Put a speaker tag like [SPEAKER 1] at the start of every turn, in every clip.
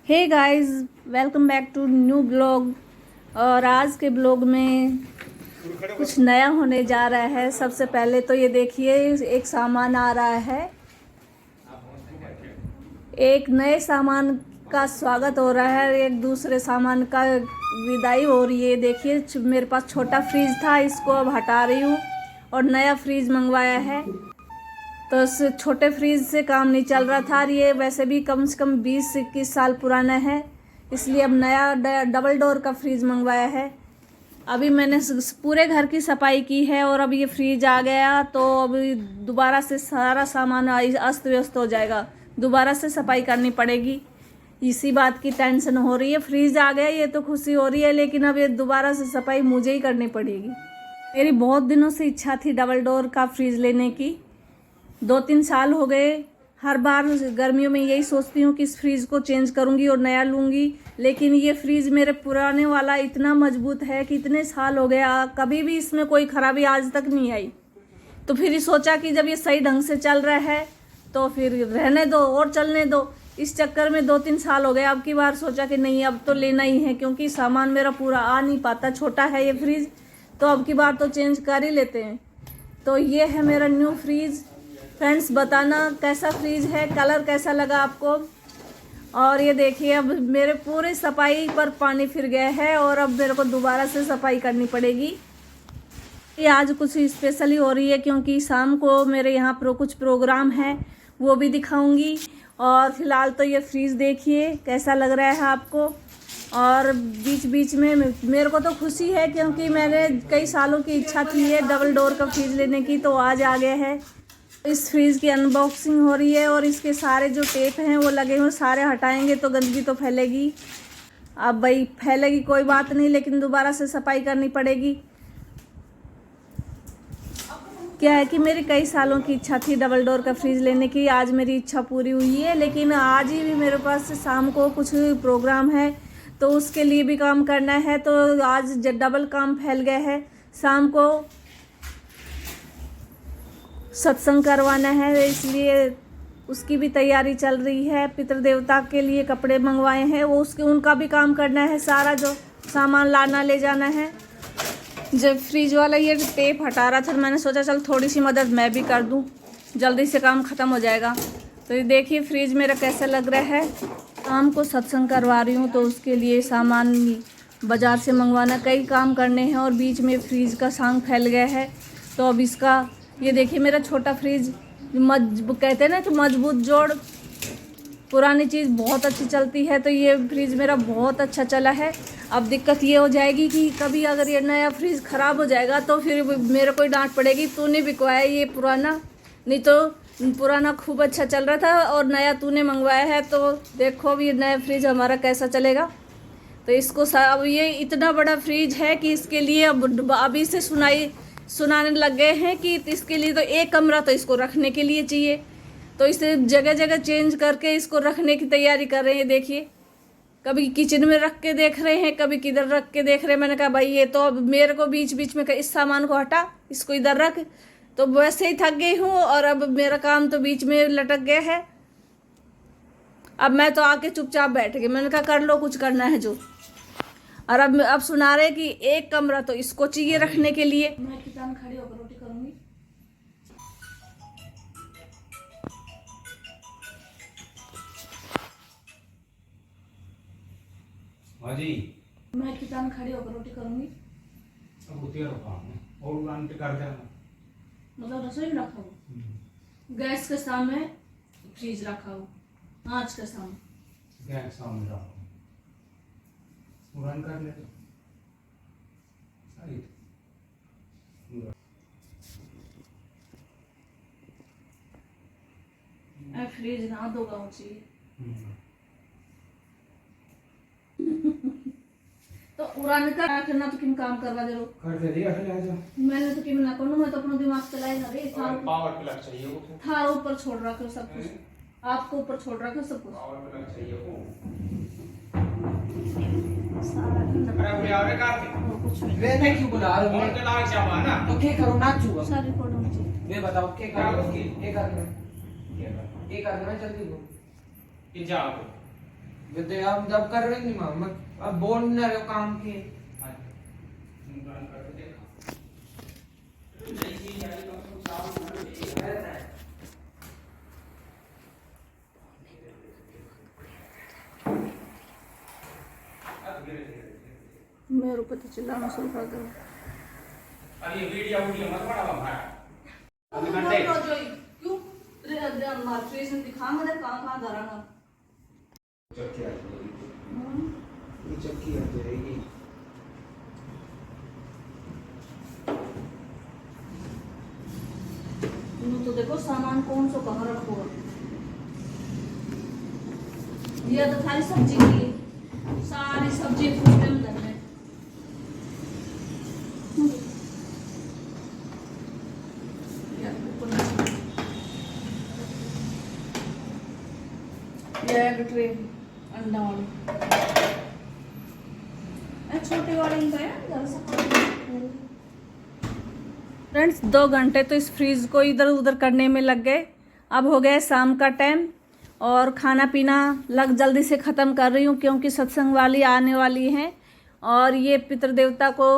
[SPEAKER 1] Hey guys, welcome back to new blog. और आज के ब्लॉग में कुछ नया होने जा रहा है। सबसे पहले तो ये देखिए, एक सामान आ रहा है। एक नए सामान का स्वागत हो रहा है, एक दूसरे सामान का विदाई हो रही है। देखिए, मेरे पास छोटा फ्रिज था, इसको अब हटा रही हूँ और नया फ्रिज मंगवाया है। तो उस छोटे फ्रिज से काम नहीं चल रहा था। ये वैसे भी कम से कम 20-21 साल पुराना है, इसलिए अब नया डबल डोर का फ्रिज मंगवाया है। अभी मैंने पूरे घर की सफाई की है और अब ये फ्रिज आ गया, तो अभी दोबारा से सारा सामान अस्त व्यस्त हो जाएगा, दोबारा से सफाई करनी पड़ेगी। इसी बात की टेंशन हो रही है। फ्रिज आ गया, ये तो खुशी हो रही है, लेकिन अब ये दोबारा से सफाई मुझे ही करनी पड़ेगी। मेरी बहुत दिनों से इच्छा थी डबल डोर का फ्रिज लेने की। 2-3 साल हो गए। हर बार गर्मियों में यही सोचती हूँ कि इस फ्रिज को चेंज करूँगी और नया लूँगी, लेकिन ये फ्रिज मेरे पुराने वाला इतना मजबूत है कि इतने साल हो गया, कभी भी इसमें कोई खराबी आज तक नहीं आई। तो फिर सोचा कि जब ये सही ढंग से चल रहा है तो फिर रहने दो और चलने दो। इस चक्कर में 2-3 साल हो गए। अब की बार सोचा कि नहीं, अब तो लेना ही है, क्योंकि सामान मेरा पूरा आ नहीं पाता, छोटा है ये फ्रिज, तो अब की बार तो चेंज कर ही लेते हैं। तो ये है मेरा न्यू फ्रिज। फ्रेंड्स, बताना कैसा फ्रिज है, कलर कैसा लगा आपको। और ये देखिए, अब मेरे पूरे सफाई पर पानी फिर गया है और अब मेरे को दोबारा से सफाई करनी पड़ेगी। ये आज कुछ स्पेशली हो रही है, क्योंकि शाम को मेरे यहाँ पर कुछ प्रोग्राम है, वो भी दिखाऊंगी। और फिलहाल तो ये फ्रिज देखिए कैसा लग रहा है आपको। और बीच बीच में मेरे को तो खुशी है, क्योंकि मैंने कई सालों की इच्छा थी ये डबल डोर का फ्रिज लेने की, तो आज आ गया है। इस फ्रिज की अनबॉक्सिंग हो रही है और इसके सारे जो टेप हैं वो लगे हुए, सारे हटाएंगे तो गंदगी तो फैलेगी। अब भाई फैलेगी कोई बात नहीं, लेकिन दोबारा से सफाई करनी पड़ेगी। क्या है कि मेरी कई सालों की इच्छा थी डबल डोर का फ्रिज लेने की। आज मेरी इच्छा पूरी हुई है, लेकिन आज ही भी मेरे पास शाम को कुछ प्रोग्राम है, तो उसके लिए भी काम करना है। तो आज डबल काम फैल गया है। शाम को सत्संग करवाना है, इसलिए उसकी भी तैयारी चल रही है। पितृदेवता के लिए कपड़े मंगवाए हैं, वो उनका भी काम करना है। सारा जो सामान लाना ले जाना है। जब फ्रिज वाला ये टेप हटा रहा था, मैंने सोचा चल थोड़ी सी मदद मैं भी कर दूं, जल्दी से काम ख़त्म हो जाएगा। तो ये देखिए फ्रिज मेरा कैसा लग रहा है। शाम को सत्संग करवा रही हूँ, तो उसके लिए सामान बाज़ार से मंगवाना, कई काम करने हैं और बीच में फ्रिज का सांग फैल गया है। तो अब इसका ये देखिए, मेरा छोटा फ्रिज कहते हैं ना कि मजबूत जोड़, पुरानी चीज़ बहुत अच्छी चलती है, तो ये फ्रिज मेरा बहुत अच्छा चला है। अब दिक्कत ये हो जाएगी कि कभी अगर ये नया फ्रिज ख़राब हो जाएगा तो फिर मेरे को डांट पड़ेगी, तूने बिकवाया ये पुराना, नहीं तो पुराना खूब अच्छा चल रहा था और नया तूने मंगवाया है। तो देखो अब ये नया फ्रिज हमारा कैसा चलेगा। तो इसको अब ये इतना बड़ा फ्रिज है कि इसके लिए अब अभी से सुनाने लग गए हैं कि इसके लिए तो एक कमरा तो इसको रखने के लिए चाहिए। तो इसे जगह जगह चेंज करके इसको रखने की तैयारी कर रहे हैं। देखिए, कभी किचन में रख के देख रहे हैं, कभी किधर रख के देख रहे हैं। मैंने कहा भाई ये तो अब मेरे को बीच बीच में इस सामान को हटा, इसको इधर रख। तो वैसे ही थक गई हूँ और अब मेरा काम तो बीच में लटक गया है। अब मैं तो आके चुपचाप बैठ गई, मैंने कहा कर लो, कुछ करना है जो। और अब सुना रहे कि एक कमरा तो इसको चाहिए रखने के लिए। मैं किचन खड़ी होकर रोटी करूंगी।
[SPEAKER 2] हाँ जी,
[SPEAKER 1] मैं किचन खड़ी होकर रोटी करूंगी।
[SPEAKER 2] अब उतने काम और उड़ान पे कर देना,
[SPEAKER 1] मतलब रसोई में रखा हूँ, गैस के सामने फ्रिज रखा हूँ, आँच के सामने,
[SPEAKER 2] गैस सामने रखो, उड़ान कर ले तो सही।
[SPEAKER 1] फ्रिज ना दो गाँव चाहिए। तो उड़ान का करना तो किन काम करवा दे रो,
[SPEAKER 2] कर दे दिया ले आजा।
[SPEAKER 1] मैंने तो किन ना करूँ, मैं तो अपना दिमाग चलाए ना रे।
[SPEAKER 2] पावर प्लग चाहिए वो,
[SPEAKER 1] था ऊपर छोड़ रखो सब कुछ, आपको ऊपर छोड़ रखो सब कुछ।
[SPEAKER 2] पावर प्लग चाहिए वो।
[SPEAKER 1] सारा
[SPEAKER 2] अरे वो यार कर दे,
[SPEAKER 3] वे मैं क्यों बुला रहा हूं?
[SPEAKER 2] और के लाग जावा ना
[SPEAKER 3] तो क्या करूं, नाचूंगा?
[SPEAKER 1] सारी फोटो मुझे
[SPEAKER 3] वे बताओ क्या करूं?
[SPEAKER 2] क्या
[SPEAKER 3] ये करना है जल्दी बोल।
[SPEAKER 2] कि जाओ
[SPEAKER 3] विद्या अब जब कर रही नहीं मामा अब बोल ना रहे हो काम के
[SPEAKER 1] मेरे को तो चिल्लाना शुरू कर दो।
[SPEAKER 2] अब ये वीडियो मत बनाओ भाई अभी
[SPEAKER 1] क्यों
[SPEAKER 2] घंटे
[SPEAKER 1] फ्रीज में दिखाऊंगा ना कहाँ धराना।
[SPEAKER 2] चक्की आ जाएगी ये चक्की आ जाएगी
[SPEAKER 1] तो देखो सामान कौन सा कहाँ रखो। ये तो सारी सब्जी की सारी सब्जी फूटे में धरने। ये एग ट्रे अंडा वाली छोटी वाली का है। फ्रेंड्स 2 घंटे तो इस फ्रीज को इधर उधर करने में लग गए। अब हो गया शाम का टाइम और खाना पीना जल्दी से ख़त्म कर रही हूँ क्योंकि सत्संग वाली आने वाली हैं और ये पितृदेवता को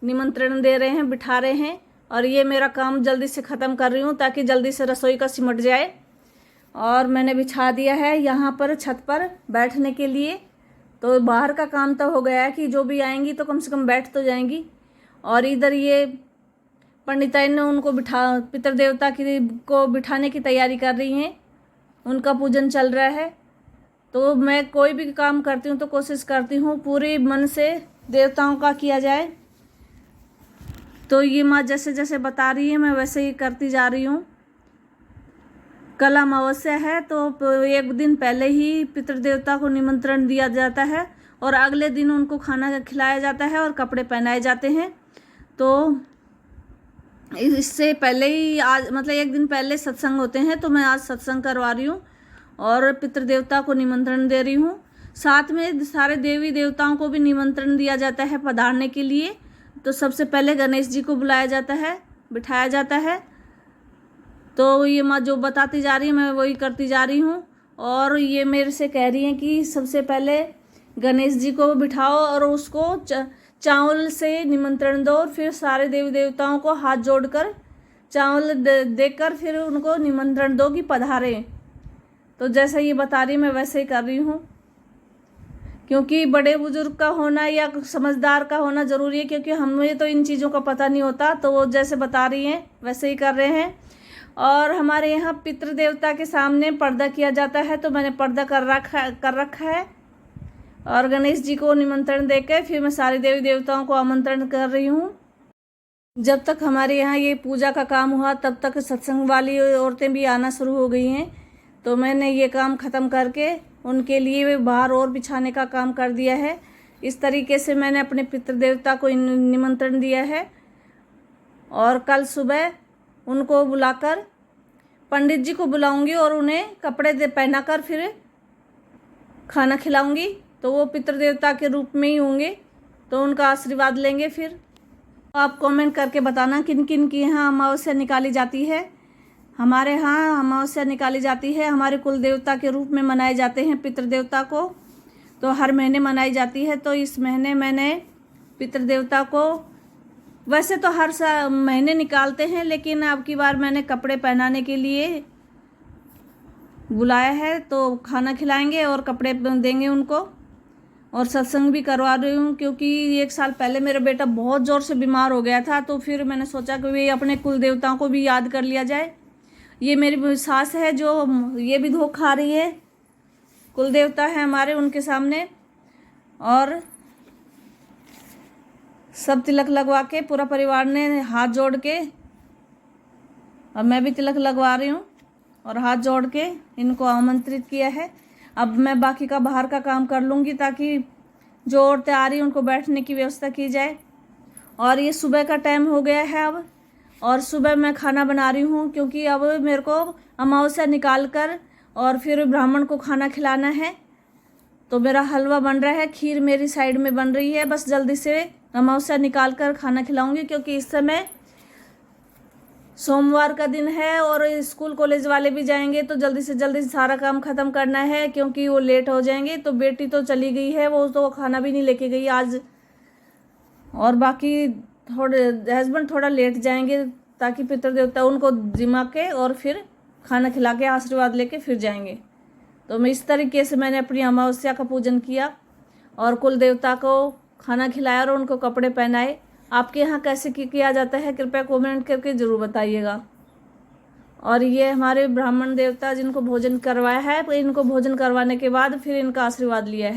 [SPEAKER 1] निमंत्रण दे रहे हैं, बिठा रहे हैं और ये मेरा काम जल्दी से ख़त्म कर रही हूँ ताकि जल्दी से रसोई का सिमट जाए। और मैंने बिछा दिया है यहाँ पर छत पर बैठने के लिए। तो बाहर का काम तो हो गया है कि जो भी आएंगी तो कम से कम बैठ तो जाएंगी। और इधर ये पंडिताई ने उनको पितृदेवता को बिठाने की तैयारी कर रही हैं, उनका पूजन चल रहा है। तो मैं कोई भी काम करती हूँ तो कोशिश करती हूँ पूरे मन से देवताओं का किया जाए। तो ये माँ जैसे जैसे बता रही है मैं वैसे ही करती जा रही हूँ। कल अमावस्या है तो एक दिन पहले ही पितृदेवता को निमंत्रण दिया जाता है और अगले दिन उनको खाना खिलाया जाता है और कपड़े पहनाए जाते हैं। तो इससे पहले ही आज मतलब एक दिन पहले सत्संग होते हैं तो मैं आज सत्संग करवा रही हूँ और पितृदेवता को निमंत्रण दे रही हूँ। साथ में सारे देवी देवताओं को भी निमंत्रण दिया जाता है पधारने के लिए। तो सबसे पहले गणेश जी को बुलाया जाता है, बिठाया जाता है। तो ये माँ जो बताती जा रही है मैं वही करती जा रही हूँ। और ये मेरे से कह रही हैं कि सबसे पहले गणेश जी को बिठाओ और उसको चावल से निमंत्रण दो और फिर सारे देवी देवताओं को हाथ जोड़कर चावल देकर फिर उनको निमंत्रण दो कि पधारें। तो जैसा ये बता रही मैं वैसे ही कर रही हूँ क्योंकि बड़े बुजुर्ग का होना या समझदार का होना ज़रूरी है क्योंकि हमें तो इन चीज़ों का पता नहीं होता। तो वो जैसे बता रही हैं वैसे ही कर रहे हैं। और हमारे यहाँ पितृदेवता के सामने पर्दा किया जाता है तो मैंने पर्दा कर रखा है और गणेश जी को निमंत्रण देकर फिर मैं सारे देवी देवताओं को आमंत्रण कर रही हूँ। जब तक हमारे यहाँ ये पूजा का काम हुआ तब तक सत्संग वाली औरतें भी आना शुरू हो गई हैं। तो मैंने ये काम ख़त्म करके उनके लिए बाहर और बिछाने का काम कर दिया है। इस तरीके से मैंने अपने पितृदेवता को निमंत्रण दिया है और कल सुबह उनको बुलाकर पंडित जी को बुलाऊंगी और उन्हें कपड़े पहनाकर फिर खाना खिलाऊंगी। तो वो पितृदेवता के रूप में ही होंगे तो उनका आशीर्वाद लेंगे। फिर आप कमेंट करके बताना किन किन की यहाँ अमावस्या निकाली जाती है। हमारे यहाँ अमावस्या निकाली जाती है, हमारे कुल देवता के रूप में मनाए जाते हैं पितृदेवता को। तो हर महीने मनाई जाती है। तो इस महीने मैंने पितृदेवता को वैसे तो हर महीने निकालते हैं लेकिन अब की बार मैंने कपड़े पहनाने के लिए बुलाया है। तो खाना खिलाएंगे और कपड़े देंगे उनको और सत्संग भी करवा रही हूँ क्योंकि 1 साल पहले मेरा बेटा बहुत ज़ोर से बीमार हो गया था। तो फिर मैंने सोचा कि वे अपने कुल देवताओं को भी याद कर लिया जाए। ये मेरी सास है जो ये भी धोखा खा रही है, कुल देवता है हमारे उनके सामने। और सब तिलक लगवा के पूरा परिवार ने हाथ जोड़ के और मैं भी तिलक लगवा रही हूँ और हाथ जोड़ के इनको आमंत्रित किया है। अब मैं बाकी का बाहर का काम कर लूँगी ताकि जो औरतें आ रही हैं उनको बैठने की व्यवस्था की जाए। और ये सुबह का टाइम हो गया है अब और सुबह मैं खाना बना रही हूँ क्योंकि अब मेरे को अमावस्या निकाल कर और फिर ब्राह्मण को खाना खिलाना है। तो मेरा हलवा बन रहा है, खीर मेरी साइड में बन रही है। बस जल्दी से अमावस्या निकाल कर खाना खिलाऊंगी क्योंकि इस समय सोमवार का दिन है और स्कूल कॉलेज वाले भी जाएंगे, तो जल्दी से जल्दी सारा काम ख़त्म करना है क्योंकि वो लेट हो जाएंगे। तो बेटी तो चली गई है, वो तो खाना भी नहीं लेके गई आज, और बाकी थोड़े हस्बैंड थोड़ा लेट जाएंगे ताकि पितृ देवता उनको जिमा के और फिर खाना खिला के आशीर्वाद लेके फिर जाएंगे। तो मैं इस तरीके से मैंने अपनी अमावस्या का पूजन किया और कुल देवता को खाना खिलाया और उनको कपड़े पहनाए। आपके यहाँ कैसे किया जाता है कृपया कमेंट करके ज़रूर बताइएगा। और ये हमारे ब्राह्मण देवता जिनको भोजन करवाया है, तो इनको भोजन करवाने के बाद फिर इनका आशीर्वाद लिया है।